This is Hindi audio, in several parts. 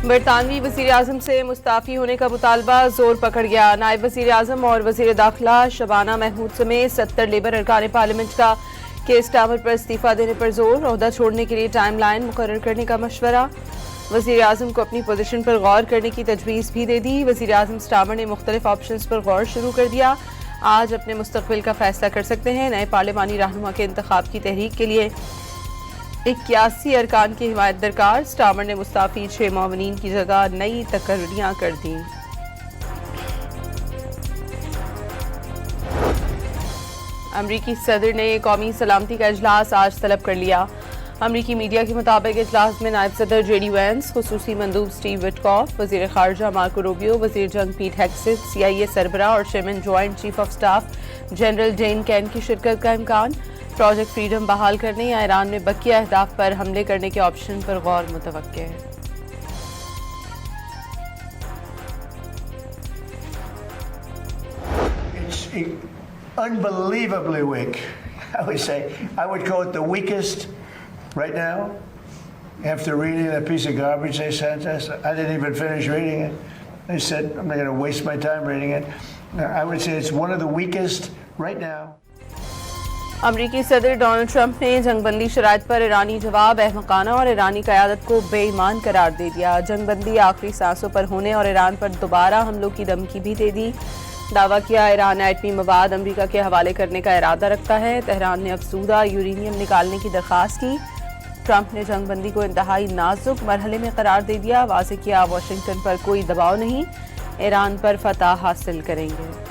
बरतानवी वज़ीर आज़म से मुस्ताफ़ी होने का मुतालबा जोर पकड़ गया। नायब वज़ीर आज़म और वज़ीर दाखिला शबाना महमूद समेत 70 लेबर अरकान पार्लियामेंट का केस टावर पर इस्तीफ़ा देने पर जोर। ओहदा छोड़ने के लिए टाइम लाइन मुकर्रर करने का मशवरा। वज़ीर आज़म को अपनी पोजीशन पर गौर करने की तजवीज़ भी दे दी। वज़ीर आज़म स्टामर ने मुख्तलिफ ऑप्शंस पर गौर शुरू कर दिया। आज अपने मुस्तकबिल का फैसला कर सकते हैं। नए पार्लिमानी रहनुमा के इंतखाब की तहरीक के लिए 81 अरकान की हिमायत दरकार। स्टामर ने मुस्ताफ़ी 6 मावनीन की जगह नई तकर्रियाँ कर दी। अमरीकी सदर ने कौमी सलामती का इजलास आज तलब कर लिया। अमरीकी मीडिया के मुताबिक इजलास में नायब सदर जेडी वैंस, खुसूसी मंदूब स्टीव विटकॉफ, वज़ीर ख़ारजा मार्को रूबियो, वज़ीर जंग पीट हेक्सेट, CIA सरबराह और chairman joint chief of staff general Dan Caine की शिरकत का इम्कान। प्रोजेक्ट फ्रीडम बहाल करने या ईरान में बकिया अहदाफ पर हमले करने के ऑप्शन पर गौर मुतवक्के है। Unbelievably weak. I would say, I would call it the weakest right now. After reading that piece of garbage they sent us, I didn't even finish reading it. They said, I'm not going to waste my time reading it. I would say it's one of the weakest right now. अमरीकी सदर डोनाल्ड ट्रंप ने जंगबंदी शराइत पर ईरानी जवाब अहमकाना और ईरानी क़यादत को बेईमान करार दे दिया। जंगबंदी आखिरी सांसों पर होने और ईरान पर दोबारा हमलों की धमकी भी दे दी। दावा किया ईरान एटमी मवाद अमरीका के हवाले करने का इरादा रखता है। तेहरान ने अफसूदा यूरेनियम निकालने की दरख्वास्त की। ट्रंप ने जंगबंदी को इंतहाई नाजुक मरहले में करार दे दिया। वाज़ेह किया वाशिंगटन पर कोई दबाव नहीं, ईरान पर फतह हासिल करेंगे।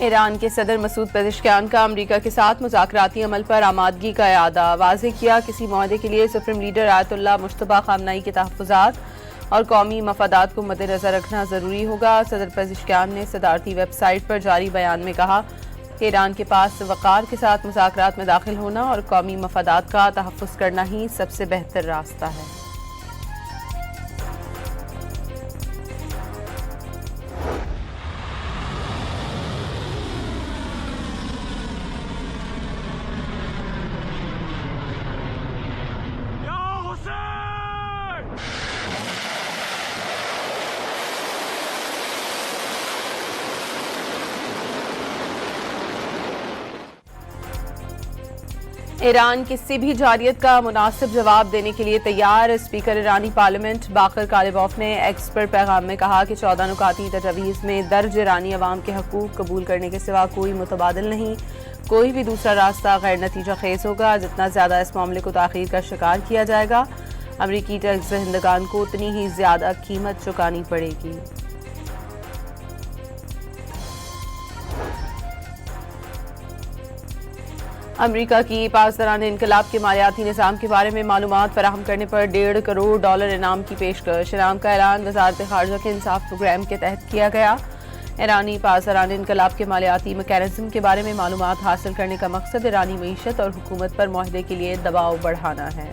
ईरान के सदर मसूद पेज़ेश्कियान का अमरीका के साथ मुज़ाकराती अमल पर आमादगी का इआदा। वाज़ेह किया किसी मुआहदे के लिए सुप्रीम लीडर आयतुल्लाह मुश्तबा ख़ामनई के तहफ़्फ़ुज़ात और कौमी मफादात को मद्देनज़र रखना ज़रूरी होगा। सदर पेज़ेश्कियान ने सदारती वेबसाइट पर जारी बयान में कहा कि ईरान के पास वक़ार के साथ मुज़ाकरात में दाखिल होना और कौमी मफादात का तहफ़्फ़ुज़ करना ही सबसे बेहतर रास्ता है। ईरान किसी भी जारियत का मुनासिब जवाब देने के लिए तैयार। स्पीकर ईरानी पार्लियामेंट बाकर कालिबॉफ ने एक्स पर पैगाम में कहा कि 14 नुकाती तजवीज़ में दर्ज ईरानी अवाम के हकूक़ कबूल करने के सिवा कोई मुतबादिल नहीं। कोई भी दूसरा रास्ता गैर नतीजा खेज होगा। जितना ज़्यादा इस मामले को ताख़ीर का शिकार किया जाएगा, अमरीकी टैक्स दहिंदगान को उतनी ही ज़्यादा कीमत चुकानी पड़ेगी। अमरीका की पासदारान इनकलाब के मालियाती निज़ाम के बारे में मालूमात फराहम करने पर $1.5 करोड़ इनाम की पेशकश। इनाम का ऐलान वज़ारत ख़ारजा के इंसाफ प्रोग्राम के तहत किया गया। ईरानी पासदारान इनकलाब के मालियाती मैकेनिज़्म के बारे में मालूमात हासिल करने का मकसद ईरानी मईशत और हुकूमत पर मुआहदे के लिए दबाव बढ़ाना है।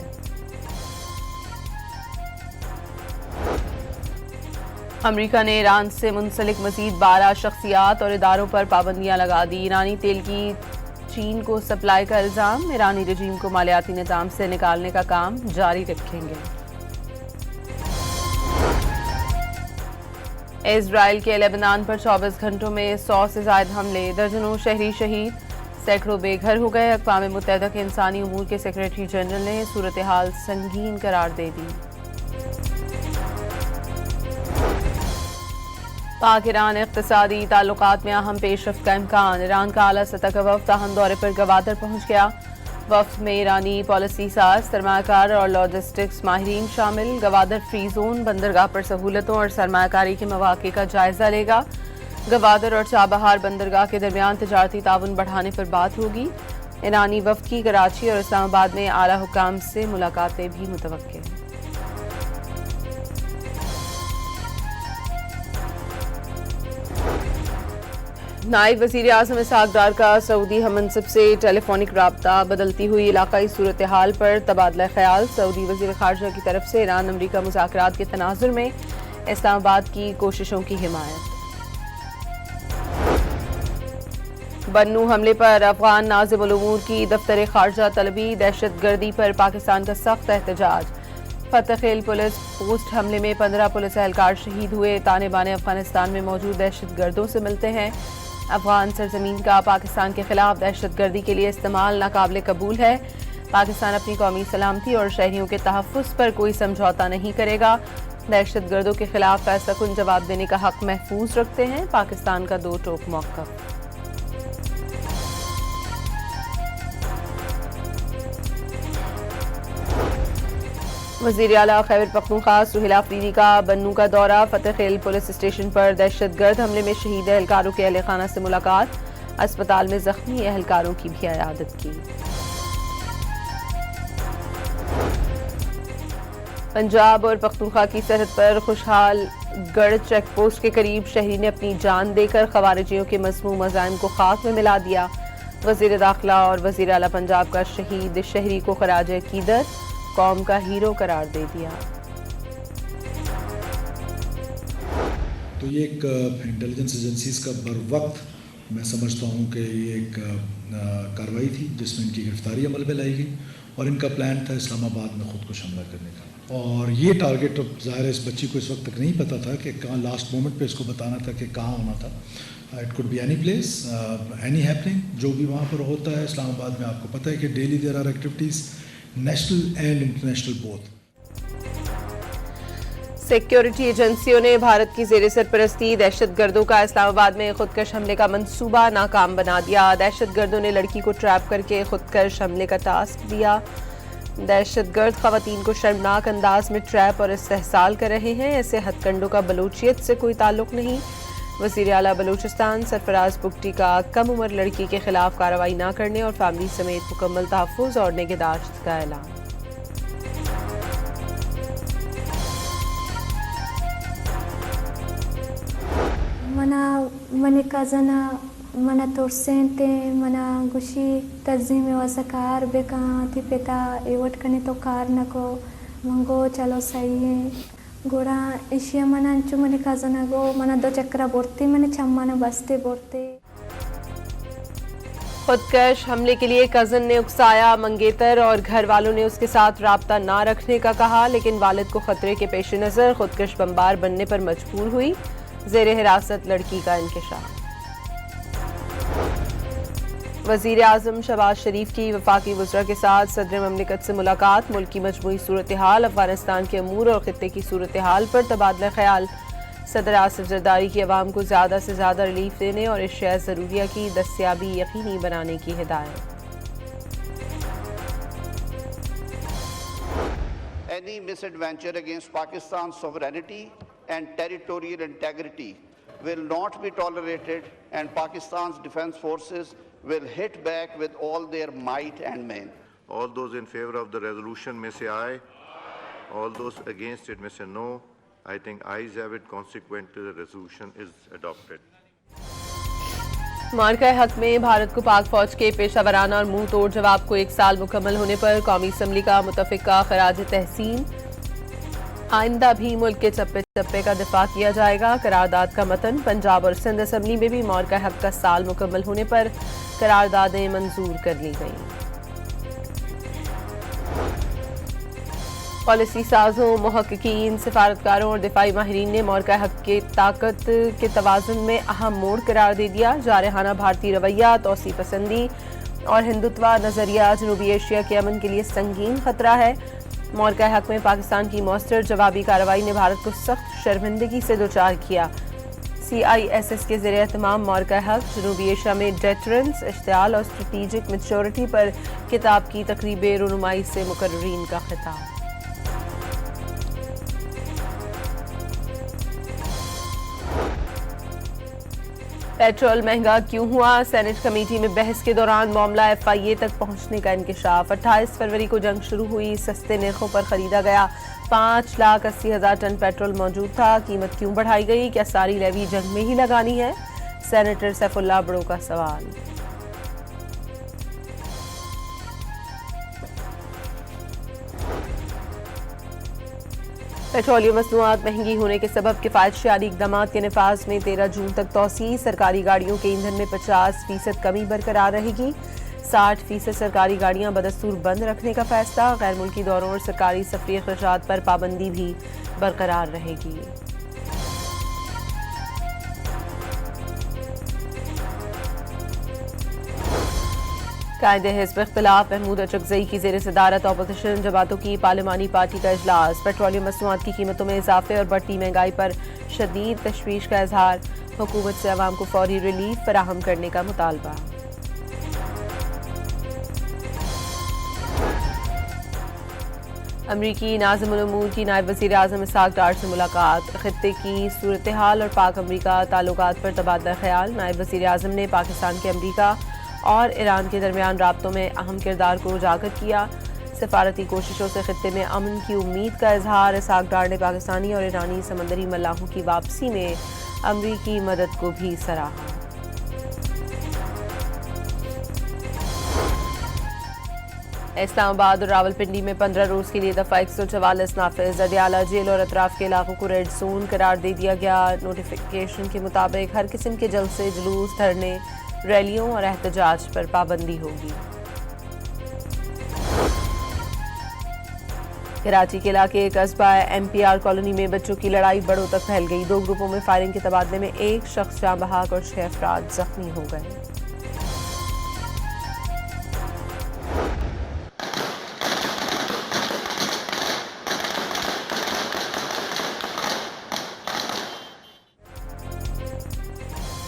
अमरीका ने ईरान से मुंसलिक मज़ीद 12 शख्सियात और इदारों पर पाबंदियाँ लगा दी। ईरानी तेल की चीन को सप्लाई का इल्ज़ाम। ईरानी रजीम को मालियाती निज़ाम से निकालने का काम जारी रखेंगे। इजराइल के लेबनान पर 24 घंटों में 100 से ज़ायद हमले, दर्जनों शहरी शहीद, सैकड़ों बेघर हो गए। अक़वाम मुत्तहिदा के इंसानी उमूर के सेक्रेटरी जनरल ने सूरत हाल संगीन करार दे दी। पाक ईरान इक़्तिसादी ताल्लुकात में अहम पेशरफ्त का इम्कान। ईरान का आला सतह का वफ़द अहम दौरे पर गवादर पहुँच गया। वफ़द में ईरानी पॉलिसी साज, सरमायाकार और लॉजिस्टिक्स माहिरीन शामिल। गवादर फ्री जोन, बंदरगाह पर सहूलतों और सरमायाकारी के मौक़े का जायज़ा लेगा। गवादर और चाबहार बंदरगाह के दरमियान तजारती ताउन बढ़ाने पर बात होगी। ईरानी वफ़द की कराची और इस्लामाबाद में आला हुक्काम से मुलाकातें भी मुतवक्के हैं। नायब वज़ीर आज़म इसहाक़ डार का सऊदी हममनसब से टेलीफोनिक राब्ता। बदलती हुई इलाकाई सूरत हाल पर तबादला ख्याल। सऊदी वज़ीर ख़ारजा की तरफ से ईरान अमरीका मुज़ाकरात के तनाज़ुर में इस्लामाबाद की कोशिशों की हिमायत। बन्नू हमले पर अफगान नाज़िम उल उमूर की दफ्तर खारजा तलबी, दहशत गर्दी पर पाकिस्तान का सख्त एहतजाज। फतेखेल पुलिस पोस्ट हमले में 15 पुलिस एहलकार शहीद हुए। ताने बाने अफगानिस्तान में मौजूद दहशत गर्दों से मिलते हैं। अफगान सरजमीन का पाकिस्तान के खिलाफ दहशत गर्दी के लिए इस्तेमाल नाकाबिले कबूल है। पाकिस्तान अपनी कौमी सलामती और शहरियों के तहफ़्फ़ुज़ पर कोई समझौता नहीं करेगा। दहशत गर्दों के खिलाफ फैसलाकुन जवाब देने का हक महफूज रखते हैं। पाकिस्तान का दो टोक मौक़िफ़। वज़ीर आला खैबर पख्तूनख्वा सुहेल आफरीदी का बन्नू का दौरा। फतेखेल पुलिस स्टेशन पर दहशत गर्द हमले में शहीद एहलकारों के अहल खाना से मुलाकात। अस्पताल में जख्मी एहलकारों की भी इयादत की। पंजाब और पख्तूनख्वा की सरहद पर खुशहाल गढ़ चेक पोस्ट के करीब शहरी ने अपनी जान देकर खवारिजियों के मज़मूम अज़ाइम को खाक में मिला दिया। वज़ीर दाखिला और वज़ीर आला पंजाब का शहीद शहरी को खराज अकीदत, कौम का हीरो करार दे दिया। तो ये एक इंटेलिजेंस एजेंसीज का बर वक्त मैं समझता हूँ कि ये एक कार्रवाई थी जिसमें इनकी गिरफ्तारी अमल में लाई गई और इनका प्लान था इस्लामाबाद में ख़ुद को हमला करने का। और ये टारगेट अब ज़ाहिर है इस बच्ची को इस वक्त तक नहीं पता था कि कहाँ, लास्ट मोमेंट पे इसको बताना था कि कहाँ होना था। It could be any place, any happening, जो भी वहाँ पर होता है। इस्लामाबाद में आपको पता है कि daily there are activities, national and international both. Security एजेंसियों ने भारत की ज़ेर सरपरस्ती दहशत गर्दों का इस्लामाबाद में खुदकश हमले का मंसूबा नाकाम बना दिया। दहशत गर्दों ने लड़की को ट्रैप करके खुदकश हमले का टास्क दिया। दहशत गर्द खवातीन को शर्मनाक अंदाज में ट्रैप और इस्तेहसाल कर रहे हैं। ऐसे हथकंडों का बलूचियत से कोई ताल्लुक नहीं। वज़ीर आला बलूचिस्तान सरफराज बुगटी का कम उम्र लड़की के खिलाफ कार्रवाई न करने और फैमिली समेत मुकम्मल तहफ़्फ़ुज़ और निगहदाश्त का ऐलान। మన కజన మన తోర్సేంటే మన గుషి తజ్జీమే వసकार बेका थी पेता एवट कने तो कार नको मंगो चलो सही है गोरा इशिया मना अंचु मने कजना गो मना दो चक्रा बोरते मने चम्मा न बसते बोरते। खुदकश हमले के लिए कजन ने उकसाया। मंगेतर और घर वालों ने उसके साथ राब्ता ना रखने का कहा, लेकिन वालिद को खतरे के पेश नज़र खुदकश बमबार बनने पर मजबूर हुई। ज़ेर हिरासत लड़की का इंकशाफ। वज़ीर आज़म शहबाज शरीफ की वफाकी वज़रा के साथ सदर ममलिकत से मुलाकात। मुल्क की मजमूई सूरत हाल, अफगानिस्तान के अमूर और खित्ते की सूरत हाल पर तबादला ख्याल। सदर आसिफ जरदारी की अवाम को ज़्यादा से ज़्यादा रिलीफ देने और अशिया ज़रूरिया की दस्तियाबी यकीनी बनाने की हिदायत। Any misadventure against Pakistan's sovereignty and territorial integrity will not be tolerated, and Pakistan's defense forces will hit back with all their might and main. All those in favor of the resolution may say aye. All those against it may say no. I think ayes have it. Consequently, the resolution is adopted. मार्का हक में भारत को पाक फौज के पेशावराना और मुंह तोड़ जवाब को 1 साल मुकम्मल होने पर कौमी असम्बली का मुतफ़िका खराज तहसीन। आइंदा भी मुल्क के चप्पे चप्पे का दिफा किया जाएगा। करारदाद का मतन। पंजाब और सिंध असम्बली में भी मार्का हक का साल मुकम्मल होने पर करारदादें मंजूर कर ली गईं। पॉलिसी साजों, मुहक्किकीन, सिफारतकारों और दिफाई माहिरीन ने मौका हक के ताकत के तवाज़ुन में अहम मोड़ करार दे दिया। जारहाना भारतीय रवैया, तौसी पसंदी और हिंदुत्वा नज़रिया जनूबी एशिया के अमन के लिए संगीन खतरा है। मौका हक में पाकिस्तान की मौसर जवाबी कार्रवाई ने भारत को सख्त शर्मिंदगी से दोचार किया। CISS के ज़रिए तमाम मौका हक जनूबी एशिया में डेटरेंस, इश्तियाल और स्ट्रेटीजिक मैच्योरिटी पर किताब की तकरीब रुनुमाई से मुकर्रीन का खिताब। पेट्रोल महंगा क्यों हुआ? सेनेट कमेटी में बहस के दौरान मामला FIA तक पहुंचने का इंकशाफ। 28 फरवरी को जंग शुरू हुई, सस्ते निर्खों पर खरीदा गया 5,80,000 टन पेट्रोल मौजूद था। कीमत क्यों बढ़ाई गई? क्या सारी लेवी जंग में ही लगानी है? सेनेटर सैफुल्लाह बड़ो का सवाल। पेट्रोलियम मसनूआत महंगी होने के सबब किफ़ायत-शारी इक़दामात के नफाज में 13 जून तक तौसी। सरकारी गाड़ियों के ईंधन में 50% कमी बरकरार रहेगी। 60% सरकारी गाड़ियां बदस्तूर बंद रखने का फैसला। गैर मुल्की दौरों और सरकारी सफरी अखराजात पर पाबंदी भी बरकरार रहेगी। कायदे हिज़्ब इख्तिलाफ महमूद अचकज़ई की ज़ेर सदारत अपोजिशन जमातों की पार्लिमानी पार्टी का इजलास। पेट्रोलियम मसनूआत की कीमतों में इजाफे और बढ़ती महंगाई पर शदीद तशवीश का इजहार। हुकूमत से अवाम को फौरी रिलीफ फराहम करने का मुतालबा। अमरीकी नाज़िमुल उमूर की नायब वज़ीर आज़म इसहाक डार से मुलाकात। खित्ते की सूरत हाल और पाक अमरीका ताल्लुकात पर तबादला ख्याल। नायब वज़ीर आज़म ने पाकिस्तान के अमरीका और ईरान के दरमियान राब्तों में अहम किरदार को उजागर किया। सफारती कोशिशों से खित्ते में अमन की उम्मीद का इजहार। इसहाक डार ने पाकिस्तानी और ईरानी समंदरी मल्लाहों की वापसी में अमरीकी मदद को भी सराहा। इस्लामाबाद और रावलपिंडी में 15 रोज के लिए दफा 144 नाफिज। अडियाला जेल और अतराफ के इलाकों को रेड जोन करार दे दिया गया। नोटिफिकेशन के मुताबिक हर किस्म के जलसे, जुलूस, धरने, रैलियों और एहतजाज पर पाबंदी होगी। कराची के इलाके कस्बा MPR कॉलोनी में बच्चों की लड़ाई बड़ों तक फैल गई। 2 ग्रुपों में फायरिंग के तबादले में 1 शख्स जाँ बहक और 6 अफराद जख्मी हो गए।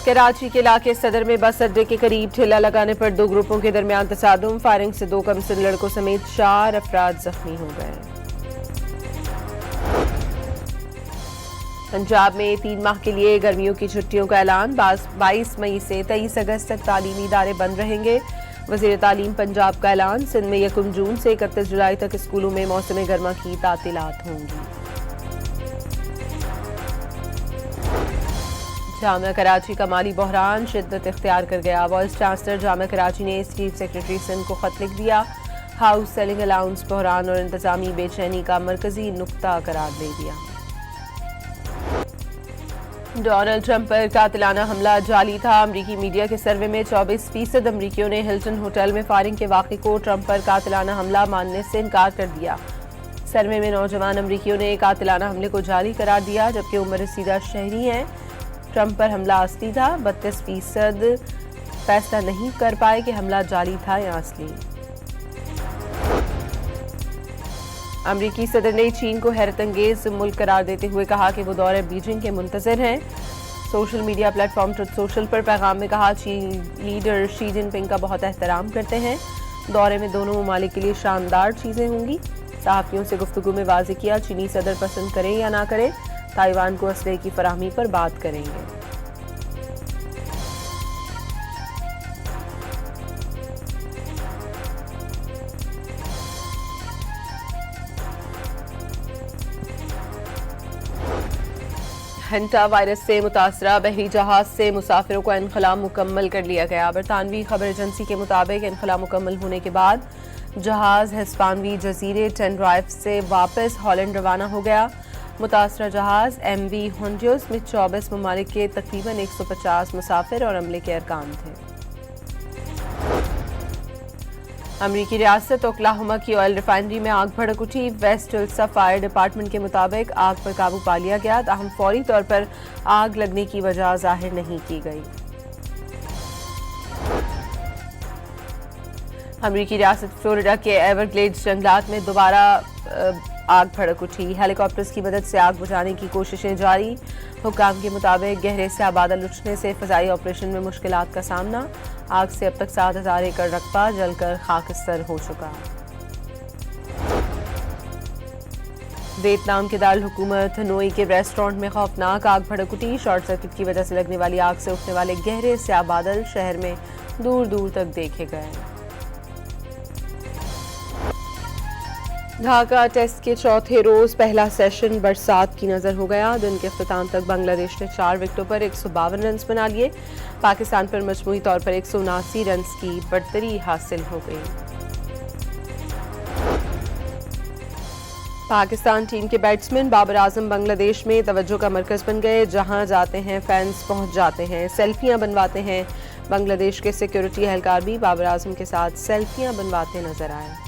कराची के इलाके सदर में बस अड्डे के करीब ठेला लगाने पर 2 ग्रुपों के दरमियान तसादुम। फायरिंग से 2 कमसिन लड़कों समेत 4 अफराद जख्मी हो गए। पंजाब में 3 माह के लिए गर्मियों की छुट्टियों का ऐलान। 22 मई से 23 अगस्त तक तालीमी इदारे बंद रहेंगे। वज़ीर तालीम पंजाब का ऐलान। सिंध में 1 जून से 31 जुलाई तक स्कूलों में मौसम गर्मा की तातीलात होंगी। जामिया कराची का माली बहरान शिद्दत इख्तियार कर गया। वाइस चांसलर जामिया कराची ने चीफ सेक्रेटरी सिंध को खत लिख दिया। हाउस सेलिंग अलाउंस बहरान और इंतजामी बेचैनी का मरकजी नुक्ता करार दे दिया। डोनाल्ड ट्रंप पर कातिलाना हमला जाली था। अमरीकी मीडिया के सर्वे में 24% अमरीकियों ने हिल्टन होटल में फायरिंग के वाक़े को ट्रंप पर कातिलाना हमला मानने से इनकार कर दिया। सर्वे में नौजवान अमरीकियों ने कातिलाना हमले को जाली करार दिया, जबकि उम्र रसीदा शहरी हैं। ट्रंप पर हमला असली था। 32% फैसला नहीं कर पाए कि हमला जाली था या असली। अमरीकी सदर ने चीन को हैरत अंगेज मुल्क करार देते हुए कहा कि वो दौरे बीजिंग के मुंतज़िर हैं। Social media platform truth social पर पैगाम में कहा, चीन लीडर शी जिनपिंग का बहुत एहतराम करते हैं। दौरे में दोनों ममालिक के लिए शानदार चीज़ें होंगी। सहाफ़ियों से गुफ्तगू में वाज़ेह किया, चीनी सदर पसंद करें या ना करें, ताइवान को असले की फराहमी पर बात करेंगे। हंटा वायरस से मुतासरा बहरी जहाज से मुसाफिरों का इनखला मुकम्मल कर लिया गया। बरतानवी खबर एजेंसी के मुताबिक इनखला मुकम्मल होने के बाद जहाज हिस्पानवी जजीरे टेनराइफ से वापस हॉलैंड रवाना हो गया। मुतासरा जहाज MV होंडोस में 24 ममालिक के तकरीबन 150 मुसाफिर और अमले के अरकान थे। अमरीकी रियासत ओक्लाहोमा की ऑयल रिफाइनरी में आग भड़क उठी। वेस्ट टुल्सा फायर डिपार्टमेंट के मुताबिक आग पर काबू पा लिया गया, ताहम फौरी तौर पर आग लगने की वजह जाहिर नहीं की गई। अमरीकी रियासत फ्लोरिडा के एवरग्लेड्स जंगलात में दोबारा आग भड़क उठी। हेलीकॉप्टर्स की मदद से आग बुझाने की कोशिशें जारी। हुक्काम के मुताबिक गहरे से आबादल उठने से फ़ज़ाई ऑपरेशन में मुश्किलात का सामना। आग से अब तक 7000 एकड़ रकबा जलकर खाकस्तर हो चुका। वियतनाम के दारुल हुकूमत हनोई के रेस्टोरेंट में खौफनाक आग भड़क उठी। शॉर्ट सर्किट की वजह से लगने वाली आग से उठने वाले गहरे से आबादल शहर में दूर दूर तक देखे गए। ढाका टेस्ट के चौथे रोज पहला सेशन बरसात की नजर हो गया। दिन के अख्ताम तक बांग्लादेश ने 4 विकेटों पर 152 रन बना लिए। पाकिस्तान पर मजमूई तौर पर 179 रन की बढ़तरी हासिल हो गई। पाकिस्तान टीम के बैट्समैन बाबर आजम बांग्लादेश में तवज्जो का मरकज बन गए। जहां जाते हैं फैंस पहुंच जाते हैं, सेल्फियां बनवाते हैं। बांग्लादेश के सिक्योरिटी एहलकार भी बाबर आजम के साथ सेल्फियां बनवाते नजर आए।